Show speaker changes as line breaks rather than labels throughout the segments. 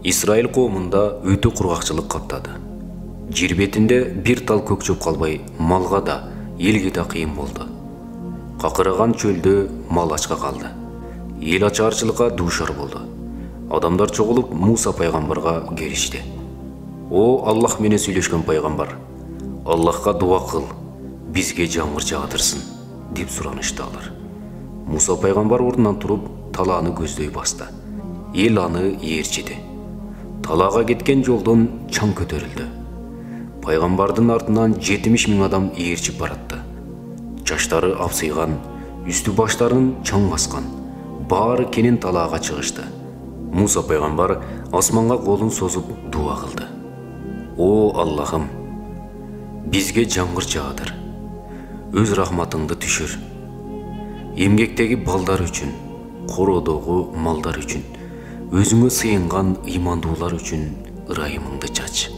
Исраил коомунда өтө кургакчылык каптады. Жер бетинде бир тал көк жуп калбай, малга да, элге да кыйын болду. Какыраган чөлдө мал ачка калды. Эл ачарчылыкка дуушар болду. Адамдар чогулуп Муса пайгамбарга келишти. О Аллах менен сүйлөшкөн пайгамбар, Аллахка дуа кыл, бизге жамгыр жаатырсын, деп суранышты алар. Муса пайгамбар ордунан туруп, талааны көздөй басты. Эл аны ээрчиди. Талаага кеткен жолдон чаң көтөрүлдү. Пайгамбардын артынан 70 000 адам ээрчип баратты. Чачтары апсыйган, үстү баштарын чаң баскан, баары кенен талаага чыгышты. Муса пайгамбар асманга колун созуп дуа кылды. О Аллахым, бизге жамгыр жаадыр. Өз рахматыңды түшүр. Эмгектеги балдар үчүн, короодогу малдар үчүн, өзүңө сыйынган ыймандуулар үчүн ырайымыңды чач.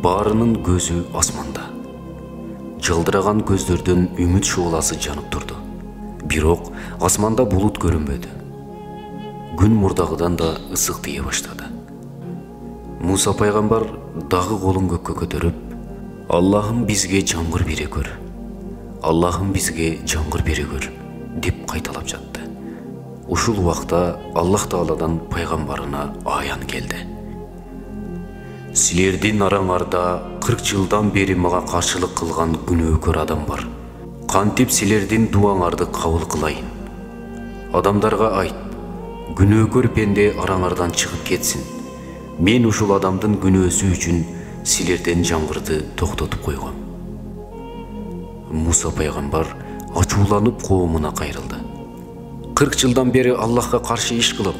Баарынын көзү асманда. Жылдыраган көздөрдөн үмүт шууласы жанып турду. Бирок асманда булут көрүнбөдү. Күн мурдагыдан да ысык тие баштады. Муса пайгамбар дагы колун көккө көтөрүп, Аллахым бизге жамгыр бере көр. Аллахым бизге жамгыр бере көр, деп кайталап жатты. Ушул убакта Аллах Тааладан пайгамбарына аян келди. Силердин араңарда 40 жылдан бери мага каршылык кылган күнөөкөр адам бар. Кантип силердин дуаңарды кабыл кылайын? Адамдарга айт, күнөөкөр пенде араңардан чыгып кетсин. Мен ушул адамдын күнөөсү үчүн силерден жамгырды токтотуп койгом. Муса пайгамбар ачууланып коомуна кайрылды. 40 жылдан бери Аллахка каршы иш кылып,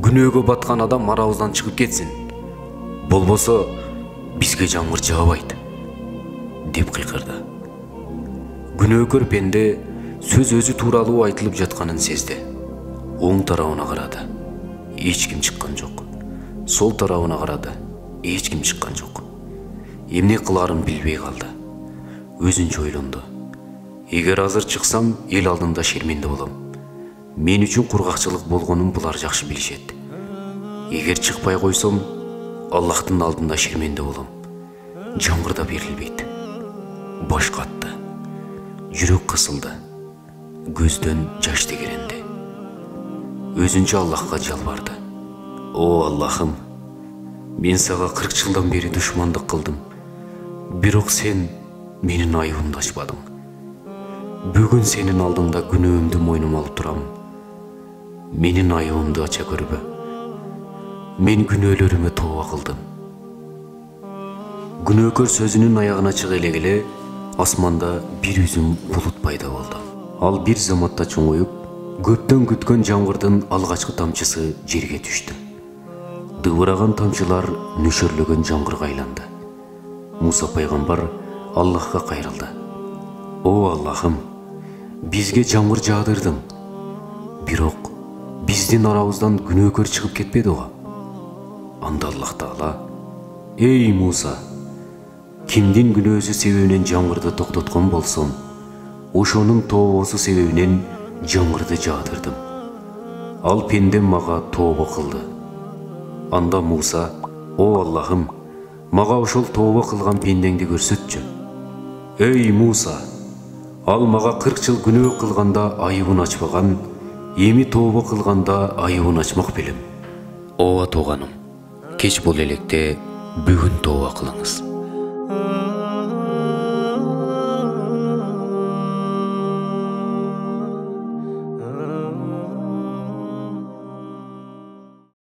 күнөөгө баткан адам арабыздан чыгып кетсин. Болбосо бизге жамгыр жаабайт, деп кыйкырды. Күнөөкөр пенде сөз өзү тууралуу айтылып жатканын сезди. Оң тарабына карады. Эч ким чыккан жок. Сол тарабына карады. Эч ким чыккан жок. Эмне кыларын билбей калды. Өзүнчө ойлонду. Эгер азыр чыксам, эл алдында шерменде болом. Мен үчүн кургакчылык болгонун булар жакшы билишет. Эгер чыкпай койсом, Аллахтын алдында шерменде болом. Жамгыр да берилбейт. Баш катты. Жүрөк кысылды. Көздөн жаш тегеренди. Өзүнчө Аллахка жалбарды. О Аллахым, мен сага 40 жылдан бери душмандык кылдым. Бирок сен менин айыбымды ачпадың. Бүгүн сенин алдыңда күнөөмдү мойнума алып турам. Менин айыбымды ача көрбө. Мен күнөөлөрүмө тооба кылдым. Күнөөкөр сөзүнүн аягына чыга элегеле асманда бир үзүм булут пайда болду. Ал бир заматта чоңоюп, көптөн күткөн жамгырдын алгачкы тамчысы жерге түштү. Дыбыраган тамчылар нөшөрлөгөн жамгырга айланды. Муса пайгамбар Аллахка кайрылды. О Аллахым, бизге жамгыр жаадырдың. Бирок биздин арабыздан күнөөкөр чыгып кетпеди го. Анда Аллах Таала: Эй Муса, кимдин күнөөсү себебинен жамгырды токтоткон болсом, ошонун тообосу себебинен жамгырды жаадырдым. Ал пендем мага тооба кылды. Анда Муса: О Аллахым, мага ошол тооба кылган пендеңди көрсөтчү. Эй Муса, ал мага 40 жыл күнөө кылганда айыбын ачпаган, эми тооба кылганда айыбын ачмак белем. Ооба тууганым, кеч бул электе бүгүн тооба кылыңыз.